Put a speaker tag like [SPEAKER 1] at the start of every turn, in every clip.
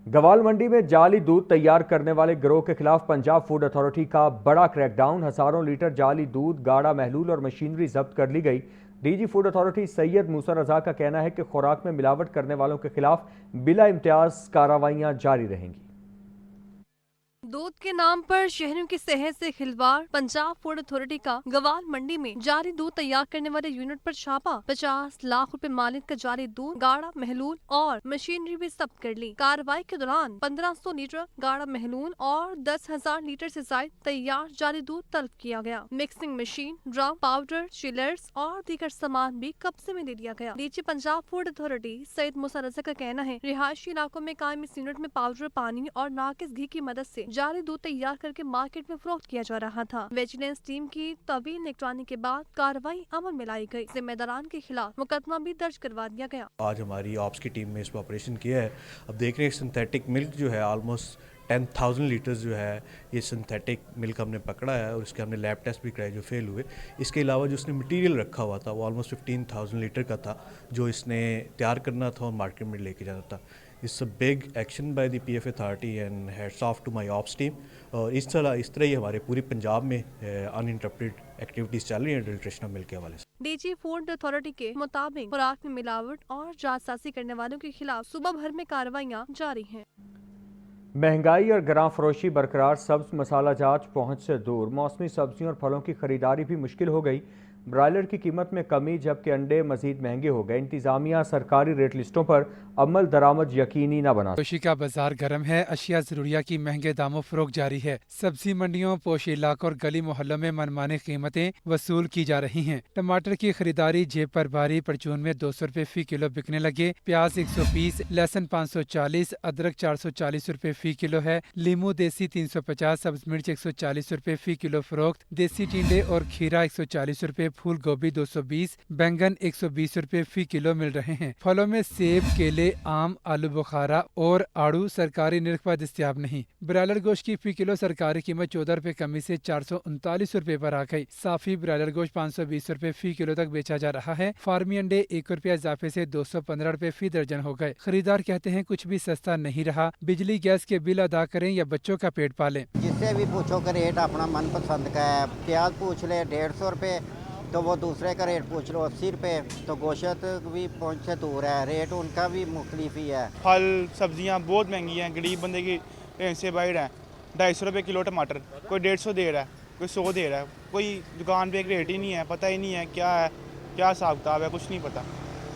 [SPEAKER 1] گوال منڈی میں جعلی دودھ تیار کرنے والے گروہ کے خلاف پنجاب فوڈ اتھارٹی کا بڑا کریک ڈاؤن، ہزاروں لیٹر جعلی دودھ، گاڑا محلول اور مشینری ضبط کر لی گئی۔ D G food authority Syed Musa Raza کا کہنا ہے کہ خوراک میں ملاوٹ کرنے والوں کے خلاف بلا امتیاز کارروائیاں جاری رہیں گی۔
[SPEAKER 2] دودھ کے نام پر شہریوں کی صحت سے کھلواڑ، پنجاب فوڈ اتھارٹی کا گوال منڈی میں جعلی دودھ تیار کرنے والے یونٹ پر چھاپا، 50 لاکھ روپے مالیت کا جعلی دودھ، گاڑا محلول اور مشینری بھی ضبط کر لی۔ کارروائی کے دوران 1500 لیٹر گاڑا محلول اور 10,000 لیٹر سے زائد تیار جعلی دودھ طلب کیا گیا۔ Mixing machine, drum, powder, chillers اور دیگر سامان بھی قبضے میں لے لیا گیا۔ D G Punjab food authority Syed Musa Raza کا کہنا ہے، رہائشی علاقوں میں قائم اس یونٹ میں پاؤڈر، پانی اور ناقص گھی کی مدد سے جعلی دودھ تیار کر کے مارکیٹ میں فروخت کیا جا رہا تھا۔ ویجیلنس ٹیم کی طویل نگرانی کے بعد کارروائی عمل میں لائی گئی، ذمہ داران کے خلاف مقدمہ بھی درج کروا دیا گیا۔
[SPEAKER 3] آج ہماری آپس کی ٹیم نے اس پہ آپریشن کیا ہے۔ اب دیکھ رہے ہیں سنتھیٹک ملک جو ہے آلموسٹ 10,000 لیٹرز جو ہے یہ سنتھیٹک ملک ہم نے پکڑا ہے اور اس کے ہم نے لیب ٹیسٹ بھی کرائے جو فیل ہوئے۔ اس کے علاوہ جو اس نے مٹیریل رکھا ہوا تھا وہ آلموسٹ 15,000 لیٹر کا تھا جو اس نے تیار کرنا تھا اور مارکیٹ میں لے کے جانا تھا۔ It's a big action by the PF Authority and hats off to my ops team. اور اس طرح ہی ہمارے پوری پنجاب میں انٹرپٹیڈ ایکٹیویٹیز چل رہی ہیں ڈیلیٹریشن مل کے حوالے سے۔
[SPEAKER 2] ڈی جی فوڈ اتھارٹی کے مطابق خوراک میں ملاوٹ اور جعل کرنے والوں کے خلاف صوبہ بھر میں کارروائیاں جاری ہیں۔
[SPEAKER 1] مہنگائی اور گراں فروشی برقرار، سبز مسالہ جات پہنچ سے دور، موسمی سبزیوں اور پھلوں کی خریداری بھی مشکل ہو گئی۔ برائلر کی قیمت میں کمی جبکہ انڈے مزید مہنگے ہو گئے۔ انتظامیہ سرکاری ریٹ لسٹوں پر عمل درآمد یقینی نہ بنا۔
[SPEAKER 4] فروشی کا بازار گرم ہے، اشیاء ضروریہ کی مہنگے داموں فروخت جاری ہے۔ سبزی منڈیوں، پوش علاقوں اور گلی محلوں میں منمانی قیمتیں وصول کی جا رہی ہیں۔ ٹماٹر کی خریداری جیب پر بھاری، پرچون میں 200 روپے فی کلو بکنے لگے۔ پیاز 120، لہسن 540، ادرک 440 روپے فی کلو ہے۔ لیمو دیسی 350، سبز مرچ 140 روپے فی کلو فروخت۔ دیسی ٹینڈے اور کھیرا 140 روپے، پھول گوبھی 220، بینگن 120 روپے فی کلو مل رہے ہیں۔ پھلوں میں سیب، کیلے، آم، آلو بخارا اور آڑو سرکاری نرخ پر دستیاب نہیں۔ برائلر گوشت کی فی کلو سرکاری قیمت 14 روپے کمی سے 439 روپے پر آ گئی۔ صافی برائلر گوشت 520 روپے فی کلو تک بیچا جا رہا ہے۔ فارمی انڈے 1 روپیہ اضافے سے 215 روپے فی درجن ہو گئے۔ خریدار کہتے ہیں کچھ بھی سستا نہیں رہا، بجلی گیس کے بل ادا کریں یا بچوں کا پیٹ پالیں۔
[SPEAKER 5] جس سے بھی پوچھو کہ ریٹ اپنا من پسند کا ہے، پیاز پوچھ لے 150 روپے تو وہ دوسرے کا ریٹ پوچھ لو 80 روپے، تو گوشت بھی پہنچ سے دور ہے، ریٹ ان کا بھی مختلف ہی ہے۔
[SPEAKER 6] پھل سبزیاں بہت مہنگی ہیں، غریب بندے کی سے باہر ہیں۔ 250 روپے کلو ٹماٹر، کوئی 150 دے رہا ہے، کوئی 100 دے رہا ہے، کوئی دکان پہ ایک ریٹ ہی نہیں ہے، پتہ ہی نہیں ہے کیا حساب کتاب ہے، کچھ نہیں پتہ،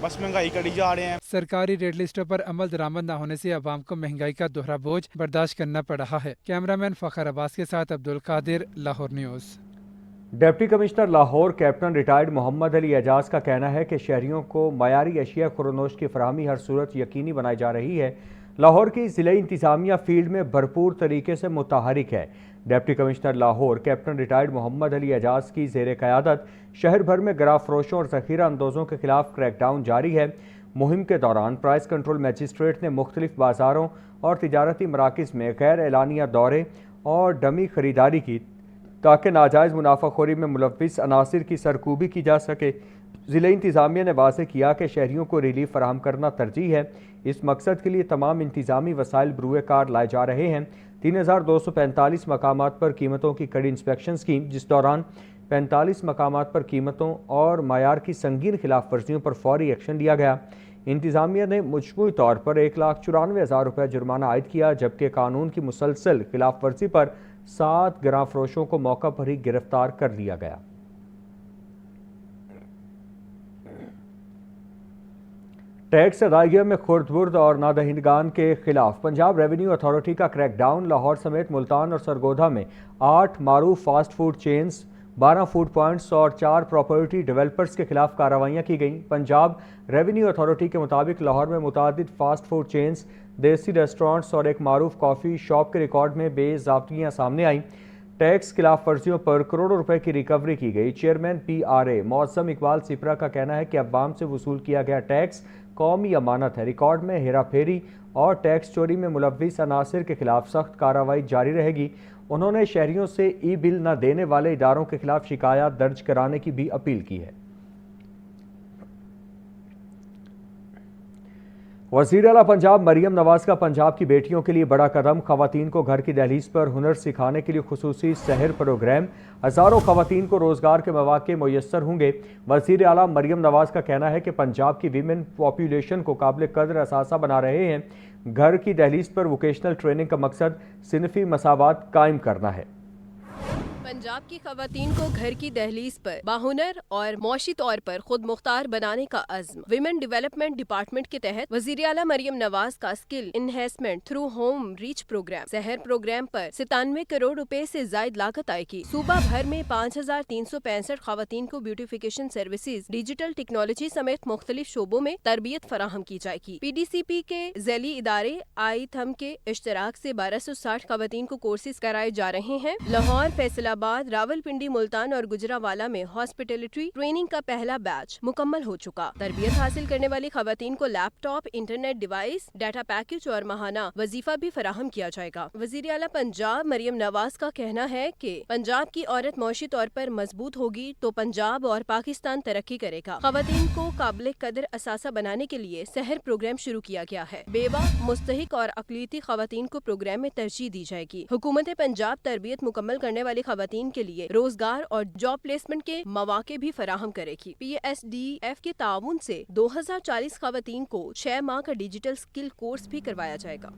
[SPEAKER 6] بس مہنگائی کری جا رہے ہیں۔
[SPEAKER 4] سرکاری ریٹ لسٹوں پر عمل درآمد نہ ہونے سے عوام کو مہنگائی کا دوہرا بوجھ برداشت کرنا پڑ رہا ہے۔ کیمرامین فخر عباس کے ساتھ Abdul Qadir, Lahore news.
[SPEAKER 1] Deputy commissioner Lahore captain retired Muhammad Ali Ijaz کا کہنا ہے کہ شہریوں کو معیاری اشیاء خورونوش کی فراہمی ہر صورت یقینی بنائی جا رہی ہے۔ لاہور کی ضلعی انتظامیہ فیلڈ میں بھرپور طریقے سے متحرک ہے۔ Deputy commissioner Lahore captain retired Muhammad Ali Ijaz کی زیر قیادت شہر بھر میں گراں فروشوں اور ذخیرہ اندوزوں کے خلاف کریک ڈاؤن جاری ہے۔ مہم کے دوران پرائس کنٹرول میجسٹریٹ نے مختلف بازاروں اور تجارتی مراکز میں غیر اعلانیہ دورے اور ڈمی خریداری کی تاکہ ناجائز منافع خوری میں ملوث عناصر کی سرکوبی کی جا سکے۔ ضلعی انتظامیہ نے واضح کیا کہ شہریوں کو ریلیف فراہم کرنا ترجیح ہے۔ اس مقصد کے لیے تمام انتظامی وسائل بروئے کار لائے جا رہے ہیں۔ 3245 مقامات پر قیمتوں کی کڑی انسپیکشنز کی، جس دوران 45 مقامات پر قیمتوں اور معیار کی سنگین خلاف ورزیوں پر فوری ایکشن لیا گیا۔ انتظامیہ نے مجموعی طور پر 1,94,000 روپے جرمانہ عائد کیا، جبکہ قانون کی مسلسل خلاف ورزی پر 7 گراں فروشوں کو موقع پر ہی گرفتار کر لیا گیا۔ ٹیکس ادائیگیوں میں خرد برد اور نادہندگان کے خلاف پنجاب ریونیو اتھارٹی کا کریک ڈاؤن۔ لاہور سمیت ملتان اور سرگودھا میں 8 معروف fast food chains, 12 food points اور 4 پراپرٹی ڈیولپرز کے خلاف کارروائیاں کی گئیں۔ پنجاب ریونیو اتھارٹی کے مطابق لاہور میں متعدد فاسٹ فوڈ چینز، دیسی ریسٹورنٹس اور ایک معروف کافی شاپ کے ریکارڈ میں بے ضابطگیاں سامنے آئیں۔ ٹیکس خلاف ورزیوں پر کروڑوں روپے کی ریکوری کی گئی۔ چیئرمین PRA معظم اقبال سپرا کا کہنا ہے کہ عوام سے وصول کیا گیا ٹیکس قومی امانت ہے۔ ریکارڈ میں ہیرا پھیری اور ٹیکس چوری میں ملوث عناصر کے خلاف سخت کارروائی جاری رہے گی۔ انہوں نے شہریوں سے ای بل نہ دینے والے اداروں کے خلاف شکایات درج کرانے کی بھی اپیل کی ہے۔ वज़ीर आला पंजाब मरियम नवाज का पंजाब की बेटियों के लिए बड़ा कदम। ख़वातीन को घर की दहलीज पर हुनर सिखाने के लिए खुसूसी सहर प्रोग्राम। हज़ारों ख़वातीन को रोज़गार के मौके मुयस्सर होंगे। वज़ीर आला मरियम नवाज का कहना है कि पंजाब की वीमेन पॉपुलेशन को काबिल कदर असासा बना रहे हैं। घर की दहलीज पर वोकेशनल ट्रेनिंग का मकसद सिनफी मसावात कायम करना है।
[SPEAKER 7] पंजाब की खवातीन को घर की दहलीज पर बाहुनर और मौशी तौर पर खुद मुख्तार बनाने का अज़्म। विमेन डेवलपमेंट डिपार्टमेंट के तहत वज़ीर आला मरियम नवाज का skill enhancement through home reach programme. शहर प्रोग्राम पर 97 करोड़ रुपए से जायद लागत आएगी। सूबा भर में 5365 खवातीन को ब्यूटिफिकेशन सर्विसेज, डिजिटल टेक्नोलॉजी समेत मुख्तलिफ शोबों में तरबियत फराहम की जाएगी। PDCP के ज़ैली इदारे आई थम के इश्तराक से 1260 खवातीन को कोर्सेज कराए जा रहे हैं। लाहौर, फैसलाबाद, रावलपिंडी, मुल्तान और गुजरावाला में हॉस्पिटलिटी ट्रेनिंग का पहला बैच मुकम्मल हो चुका। तरबियत हासिल करने वाली खवातीन को laptop, internet device, data package और माहाना वजीफा भी फराहम किया जाएगा। वज़ीर आला पंजाब मरियम नवाज का कहना है कि पंजाब की औरत मौशी तौर पर मजबूत होगी तो पंजाब और पाकिस्तान तरक्की करेगा। खवातीन को काबिल कदर असासा बनाने के लिए सहर प्रोग्राम शुरू किया गया है। बेवा, मुस्तहिक और अक़लियती खवातीन को प्रोग्राम में तरजीह दी जाएगी। हुकूमत पंजाब तरबियत मुकम्मल करने वाली खवातीन के लिए रोजगार और जॉब प्लेसमेंट के मौके भी फराहम करेगी। PSDF के ताउन से 2040 खवातीन को 6 माह का डिजिटल स्किल कोर्स भी करवाया जाएगा।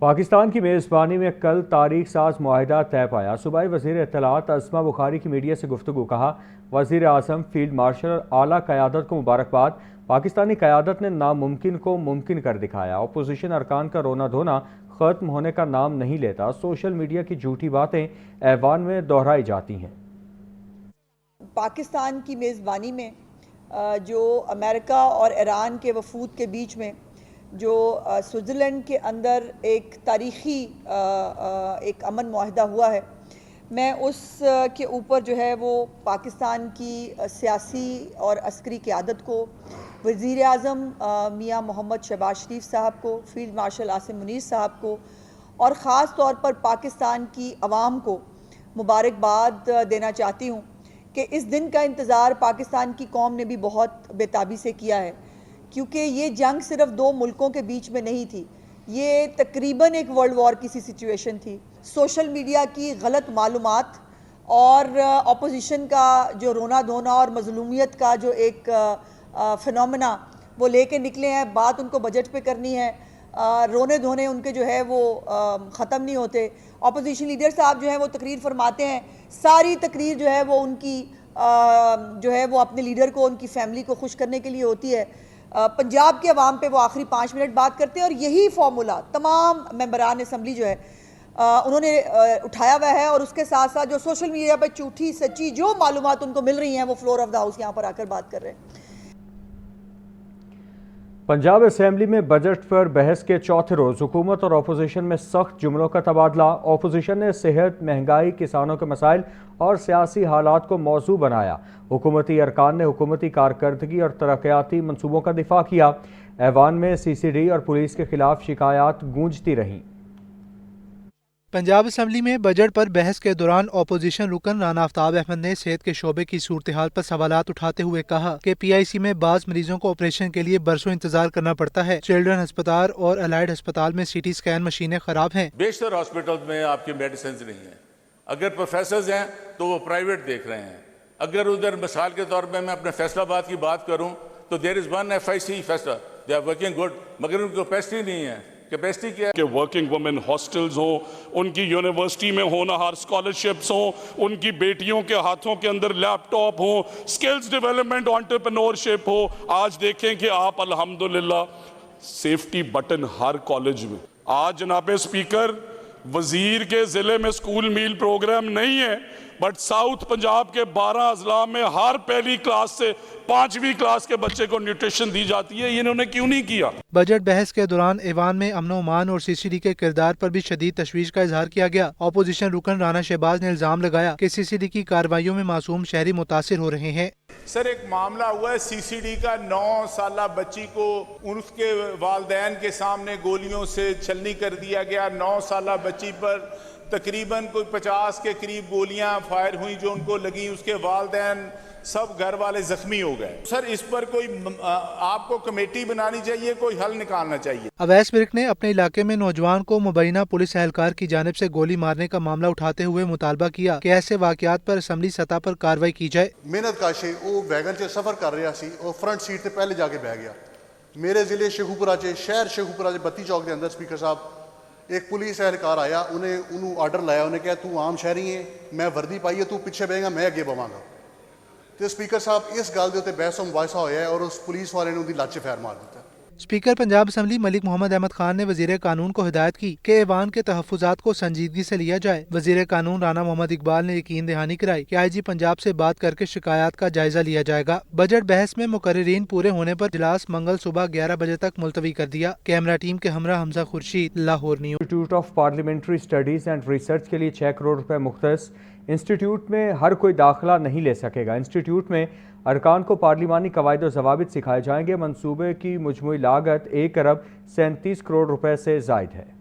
[SPEAKER 1] पाकिस्तान की मेज़बानी में कल तारीख साज मुआहिदा तय पाया। सूबाई वज़ीर इत्तलात अस्मा बुखारी की मीडिया से गुफ्तगू। कहा, वज़ीर आज़म, फील्ड मार्शल और आला क़यादत को मुबारकबाद। पाकिस्तानी क़यादत ने नामुमकिन को मुमकिन कर दिखाया। अपोजिशन अरकान का रोना धोना ख़त्म होने का नाम नहीं लेता। सोशल मीडिया की झूठी बातें ऐवान में दोहराई जाती हैं।
[SPEAKER 8] पाकिस्तान की मेज़बानी में जो अमेरिका और ईरान के वफूद के बीच में जो स्विट्ज़रलैंड के अंदर एक तारीख़ी एक अमन मुआहिदा हुआ है, मैं उस के ऊपर जो है वो पाकिस्तान की सियासी और अस्करी क़यादत को, वज़ीर आज़म मियाँ मोहम्मद शहबाज शरीफ साहब को, फील्ड मार्शल आसिम मुनीर साहब को और ख़ास तौर पर पाकिस्तान की आवाम को मुबारकबाद देना चाहती हूँ कि इस दिन का इंतज़ार पाकिस्तान की कौम ने भी बहुत बेताबी से किया है, क्योंकि ये जंग सिर्फ 2 मुल्कों के बीच में नहीं थी, ये तकरीबन एक वर्ल्ड वॉर की सी सिचुएशन थी। सोशल मीडिया की गलत मालूमात और अपोजिशन का जो रोना धोना और मज़लूमियत का जो एक फिनोमेना वो लेके निकले हैं। बात उनको बजट पे करनी है, रोने धोने उनके जो है वो ख़त्म नहीं होते। अपोजिशन लीडर साहब जो है वो तकरीर फरमाते हैं, सारी तकरीर जो है वो उनकी जो है वो अपने लीडर को, उनकी फैमिली को खुश करने के लिए होती है। पंजाब के अवाम पे वो आखिरी 5 मिनट बात करते हैं और यही फार्मूला तमाम मेंबरान असम्बली जो है उन्होंने उठाया हुआ है। और उसके साथ साथ जो सोशल मीडिया पर झूठी सच्ची जो मालूमात उनको मिल रही हैं वो फ्लोर ऑफ द हाउस यहाँ पर आकर बात कर रहे हैं।
[SPEAKER 1] पंजाब असेंबली में बजट पर बहस के चौथे रोज़ हुकूमत और अपोजिशन में सख्त जुमलों का तबादला। अपोजिशन ने सेहत, महंगाई, किसानों के मसाइल और सियासी हालात को मौजू बनाया। हुकूमती अरकान ने हुकूमती कारकर्दगी और तरक्याती मनसूबों का दिफा किया। ऐवान में CCD और पुलिस के खिलाफ शिकायत गूंजती रहीं।
[SPEAKER 9] पंजाब असम्बली में बजट पर बहस के दौरान अपोजिशन रुकन राना आफ्ताब अहमद ने सेहत के शोबे की सूरत हाल पर सवालात उठाते हुए कहा कि PIC में बाज़ मरीजों को ऑपरेशन के लिए बरसों इंतजार करना पड़ता है। चिल्ड्रन अस्पताल और अलाइड अस्पताल में CT स्कैन मशीनें खराब हैं।
[SPEAKER 10] बेशतर हॉस्पिटल में आपकी मेडिसिन नहीं है। अगर प्रोफेसर्स हैं तो वो प्राइवेट देख रहे हैं। अगर उधर मिसाल के तौर पर मैं अपने फैसलाबाद की बात करूँ तो देयर इज़ 1 FIC फैसला, दे आर वर्किंग गुड, मगर उनकी कैपेसिटी नहीं है। कैपेसिटी क्या है
[SPEAKER 11] कि वर्किंग वुमेन हॉस्टल्स हों, उनकी यूनिवर्सिटी में होनहार स्कॉलरशिप्स हों, उनकी बेटियों के हाथों के अंदर लैपटॉप हों, स्किल्स डेवलपमेंट, एंटरप्रेन्योरशिप हो। आज देखें कि आप अल्हम्दुलिल्लाह सेफ्टी बटन हर कॉलेज में। आज जनाब स्पीकर, वजीर के ज़िले में स्कूल मील प्रोग्राम नहीं है, बट साउथ पंजाब के 12 अजला में हर पहली क्लास से 5वीं क्लास के बच्चे को न्यूट्रिशन दी जाती है। ये इन्होंने क्यों नहीं किया?
[SPEAKER 9] बजट बहस के दौरान ऐवान में अमन अमान और CCD के किरदार पर भी शदीद तशवीश का इजहार किया गया। अपोजिशन रुकन राना शहबाज ने इल्जाम लगाया कि CCD की कार्रवाइयों में मासूम शहरी मुतासिर हो रहे हैं।
[SPEAKER 12] सर, एक मामला हुआ है CCD का, 9 साला बच्ची को उसके वालदैन के सामने गोलियों से छलनी कर दिया गया। 9 साला बच्ची पर तकरीबन कोई 50 के करीब गोलियां फायर हुई जो उनको लगी। उसके वालदैन सब घर वाले जख्मी हो गए। सर इस पर कोई आपको कमेटी बनानी चाहिए, कोई हल निकालना चाहिए।
[SPEAKER 9] अवैस विर्क ने अपने इलाके में नौजवान को मुबैना पुलिस एहलकार की जानिब से गोली मारने का मामला उठाते हुए मुतालबा किया कि ऐसे वाकयात पर असम्बली सतह पर कार्रवाई की जाए।
[SPEAKER 13] मेहनत काशे वो वैगन च सफर कर रहा सी और फ्रंट सीट से पहले जाके बह गया। मेरे जिले शेखुपुरा च शहर शेखुपुरा च 32 चौक के अंदर स्पीकर साहब एक पुलिस एहलकार आया, उन्हें आर्डर लाया, उन्हें कहा तू आम शहरी है, मैं वर्दी पाई है, तू पीछे बहेगा, मैं अगे बवांगा। तो स्पीकर साहब इस गल के उत्ते बहस मुबाहिसा होया है और उस पुलिस वाले ने उनकी लाचे फैर मार दिता।
[SPEAKER 9] स्पीकर पंजाब असम्बली मलिक मोहम्मद अहमद खान ने वजीर कानून को हिदायत की कि ऐवान के तहफ़्फ़ुज़ात को संजीदगी से लिया जाए। वजीर कानून राना मोहम्मद इकबाल ने यकीन दहानी कराई कि IG पंजाब से बात करके शिकायत का जायजा लिया जाएगा। बजट बहस में मुकर्रिरीन पूरे होने पर इजलास मंगल सुबह 11 बजे तक मुलतवी कर दिया। कैमरा टीम के हमरा Hamza Khurshid, Lahore news.
[SPEAKER 1] Institute of parliamentary studies and research के लिए 6 करोड़ रुपए मुख्तस। इंस्टीट्यूट में हर कोई दाखिला नहीं ले सकेगा। इंस्टीट्यूट में अरकान को पार्लिमानी कवायद व ज़वाबित सिखाए जाएंगे। मंसूबे की मजमूई लागत 1 अरब 37 करोड़ रुपए से ज़ायद है।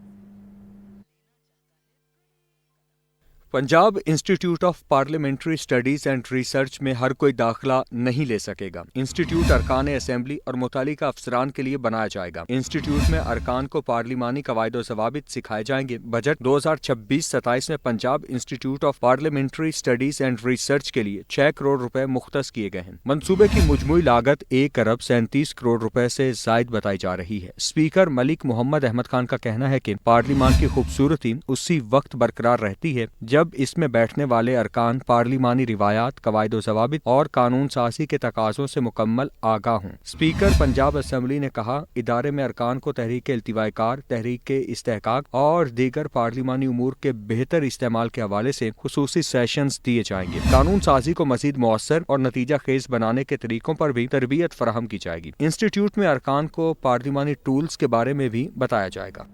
[SPEAKER 1] Punjab institute of parliamentary studies and research में हर कोई दाखिला नहीं ले सकेगा। इंस्टीट्यूट अरकान असेंबली और मुतालिका अफसरान के लिए बनाया जाएगा। इंस्टीट्यूट में अरकान को पार्लिमानी कवायद व ज़वाबित सिखाए जाएंगे। बजट 2026-27 में Punjab institute of parliamentary studies and research के लिए 6 करोड़ रुपए मुख्तस किए गए हैं। मंसूबे की मजमूई लागत 1 अरब 37 करोड़ रुपए से जायद बताई जा रही है। स्पीकर मलिक मोहम्मद अहमद खान का कहना है कि पार्लिमान की खूबसूरती उसी वक्त बरकरार रहती है जब इसमें बैठने वाले अरकान पार्लिमानी रिवायात, कवायद व ज़वाबित और कानून साजी के तकाज़ों से मुकम्मल आगाह हों। स्पीकर पंजाब असम्बली ने कहा, इदारे में अरकान को तहरीक इल्तिवाकार, तहरीक इस्तेहकाक और दीगर पार्लिमानी उमूर के बेहतर इस्तेमाल के हवाले से खुसूसी सेशंस दिए जाएंगे। कानून साजी को मज़ीद मौसर और नतीजा खेज बनाने के तरीकों पर भी तरबियत फराहम की जाएगी। इंस्टीट्यूट में अरकान को पार्लिमानी टूल्स के बारे में भी बताया जाएगा।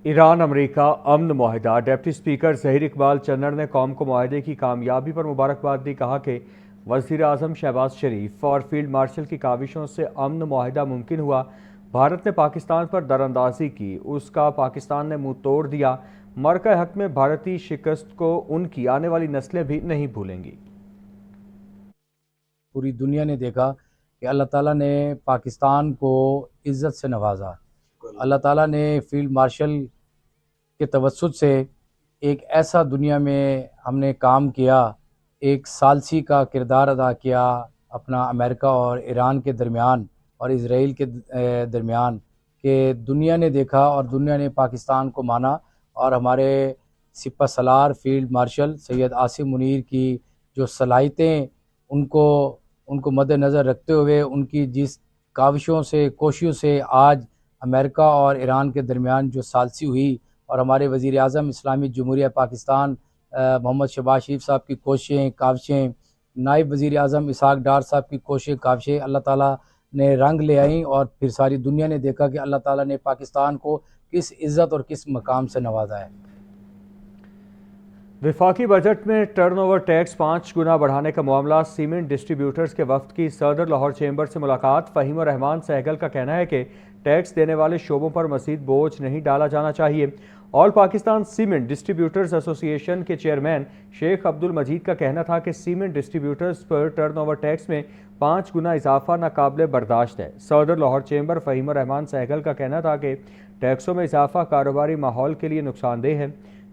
[SPEAKER 1] ईरान अमरीका अमन मुआहिदा। डिप्टी स्पीकर ज़हीर इकबाल चन्नर ने कौम को मुआहिदे की कामयाबी पर मुबारकबाद दी। कहा कि वज़ीर आज़म शहबाज शरीफ और फील्ड मार्शल की काविशों से अमन मुआहिदा मुमकिन हुआ। भारत ने पाकिस्तान पर दरअंदाजी की, उसका पाकिस्तान ने मुंह तोड़ दिया। मरका हक में भारतीय शिकस्त को उनकी आने वाली नस्लें भी नहीं भूलेंगी।
[SPEAKER 14] पूरी दुनिया ने देखा कि अल्लाह ताला ने पाकिस्तान को इज़्ज़त से नवाजा। अल्लाह ताला ने फील्ड मार्शल के तवस्सुत से एक ऐसा दुनिया में हमने काम किया, एक सालसी का किरदार अदा किया अपना अमेरिका और ईरान के दरमियान और इज़राइल के दरमियान, कि दुनिया ने देखा और दुनिया ने पाकिस्तान को माना। और हमारे सिपह सलार फील्ड मार्शल सैयद आसिम मुनीर की जो सलाहियतें उनको मद्देनज़र रखते हुए उनकी जिस काविशों से, कोशिशों से आज अमेरिका और ईरान के दरमियान जो सालसी हुई और हमारे वज़ीर आज़म इस्लामी जमहूरिया पाकिस्तान मोहम्मद शहबाज शरीफ साहब की कोशिशें, काविशें, नायब वज़ीर आज़म इसहाक डार साहब की कोशिशें, काविशें अल्लाह ताला ने रंग ले आई और फिर सारी दुनिया ने देखा कि अल्लाह ताला ने पाकिस्तान को किस इज़्ज़त और किस मकाम से नवाजा है।
[SPEAKER 1] वफाकी बजट में टर्नओवर टैक्स 5 गुना बढ़ाने का मामला। सीमेंट डिस्ट्रीब्यूटर्स के वफ्द की सदर लाहौर चैम्बर से मुलाकात। फ़हीम रहमान सहगल का कहना है कि टैक्स देने वाले शोबों पर मज़ीद बोझ नहीं डाला जाना चाहिए। All Pakistan cement distributors association के चेयरमैन शेख अब्दुल मजीद का कहना था कि सीमेंट डिस्ट्रीब्यूटर्स पर टर्नओवर टैक्स में 5 गुना इजाफा नाकाबिले बर्दाश्त है। सदर लाहौर चैम्बर फ़हीम रहमान सहगल का कहना था कि टैक्सों में इजाफा कारोबारी माहौल के लिए नुकसानदेह है।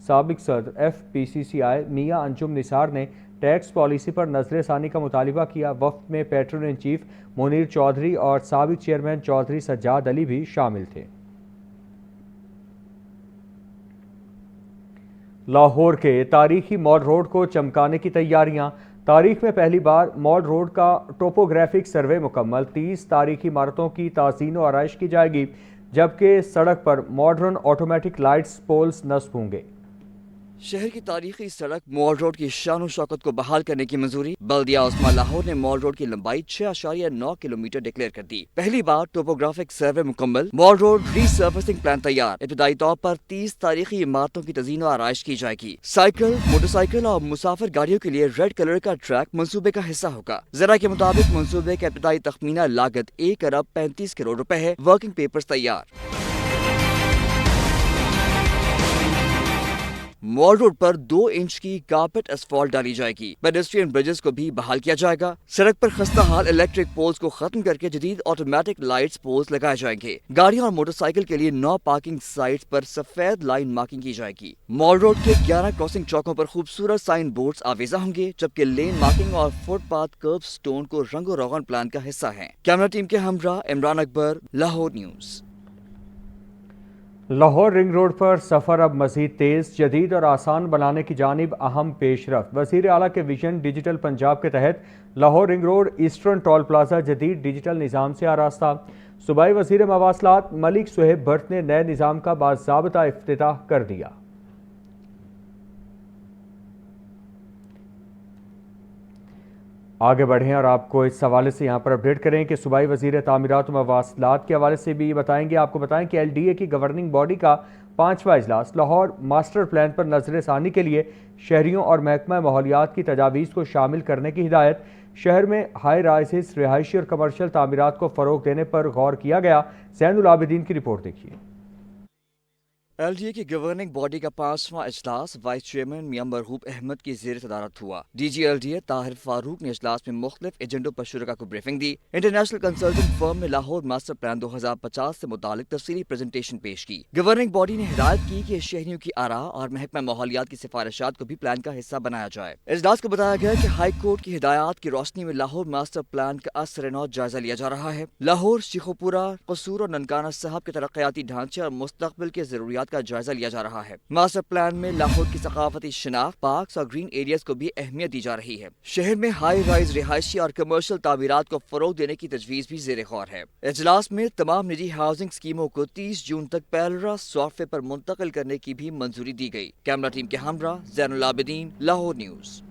[SPEAKER 1] साबिक सदर FPCCI मियां अंजुम निसार ने टैक्स पॉलिसी पर नजरसानी का मुतालिबा किया। वफ्द में patron in chief Munir Chaudhry और साबिक चेयरमैन चौधरी सज्जाद अली भी शामिल थे। लाहौर के तारीखी मॉल रोड को चमकाने की तैयारियां। तारीख में पहली बार मॉल रोड का टोपोग्राफिक सर्वे मुकम्मल। 30 तारीखी इमारतों की ताज़ीन व आराइश की जाएगी, जबकि सड़क पर मॉडर्न ऑटोमेटिक लाइट्स पोल्स नस्ब होंगे।
[SPEAKER 15] शहर की तारीखी सड़क मॉल रोड की शान और शौकत को बहाल करने की मंजूरी। बल्दिया उस्मा लाहौर ने मॉल रोड की लंबाई 6.9 किलोमीटर डिक्लेयर कर दी। पहली बार टोपोग्राफिक सर्वे मुकम्मल। मॉल रोड रीसर्फेसिंग प्लान तैयार। इब्तदाई तौर पर 30 तारीखी इमारतों की तज़ीन और आराइश की जाएगी। साइकिल, मोटरसाइकिल और मुसाफिर गाड़ियों के लिए रेड कलर का ट्रैक मंसूबे का हिस्सा होगा। जरा के मुताबिक मंसूबे का इब्तदाई तखमीना लागत 1 अरब 35 करोड़ रुपए है। वर्किंग पेपर्स तैयार। मॉल रोड पर 2 इंच की कारपेट एसफॉल्ट डाली जाएगी। पेडेस्ट्रियन ब्रिजेस को भी बहाल किया जाएगा। सड़क पर खस्ता हाल इलेक्ट्रिक पोल्स को खत्म करके जदीद ऑटोमेटिक लाइट्स पोल्स लगाए जाएंगे। गाड़ियों और मोटरसाइकिल के लिए 9 पार्किंग साइट्स पर सफेद लाइन मार्किंग की जाएगी। मॉल रोड के 11 क्रॉसिंग चौकों पर खूबसूरत साइन बोर्ड्स आवेजा होंगे, जबकि लेन मार्किंग और फुटपाथ कर्ब स्टोन को रंगो रोगन प्लान का हिस्सा है। कैमरा टीम के हमरा Imran Akbar, Lahore news.
[SPEAKER 1] Lahore ring road पर सफ़र अब मज़ीद तेज़, जदीद और आसान बनाने की जानिब अहम पेशरफ। वज़ीर आला के विजन डिजिटल पंजाब के तहत Lahore ring road eastern toll plaza जदीद डिजिटल निज़ाम से आरास्ता। सूबाई वज़ीर मवासलात मलिक सुहेब भट्ट ने नए निज़ाम का बाज़ाब्ता इफ्तिताह कर दिया। आगे बढ़ें और आपको इस हवाले से यहाँ पर अपडेट करें कि सूबाई वज़ीर तामीरात व मवासलात के हवाले से भी बताएंगे। आपको बताएं कि LDA की गवर्निंग बॉडी का 5वां इजलास लाहौर मास्टर प्लान पर नज़र-ए-सानी के लिए शहरियों और महकमा माहौलियात की तजावीज़ को शामिल करने की हिदायत। शहर में हाई राइसेस, रिहायशी और कमर्शियल तामीरात को फ़रोग देने पर गौर किया गया। ज़ैनुल आबिदीन की रिपोर्ट देखिए।
[SPEAKER 15] LDA की गवर्निंग बॉडी का 5वां इजलास वाइस चेयरमैन मियां मरहूब अहमद की ज़ेर सदारत हुआ। DG LDA ताहिर फारूक ने इजलास में मुख्तलिफ एजेंडों पर शुरा को ब्रीफिंग दी। इंटरनेशनल कंसल्टेंट फर्म ने लाहौर मास्टर प्लान 2050 से मुतालिक तफसीली प्रेजेंटेशन पेश की। गवर्निंग बॉडी ने हिदायत की कि शहरियों की आरा और महकमा माहौलियात की सिफारिशात को भी प्लान का हिस्सा बनाया जाए। इजलास को बताया गया कि हाई कोर्ट की हिदायत की रोशनी में लाहौर मास्टर प्लान का असर-ए-नौ जायजा लिया जा रहा है। लाहौर, शिखोपुरा, कसूर और ननकाना साहब के तरक्याती ढांचे और मुस्तकबिल के जरूरियात का जायजा लिया जा रहा है। मास्टर प्लान में लाहौर की सकाफती शनाख्त, पार्क्स और ग्रीन एरियाज को भी अहमियत दी जा रही है। शहर में हाई राइज रिहायशी और कमर्शियल तामीरात को फरोग देने की तजवीज भी ज़ेर गौर है। इजलास में तमाम निजी हाउसिंग स्कीमों को 30 जून तक पैलरा सॉफ्टवेयर पर मुंतकिल करने की भी मंजूरी दी गई। कैमरा टीम के हमरा ज़ैनुल आबिदीन, लाहौर न्यूज़।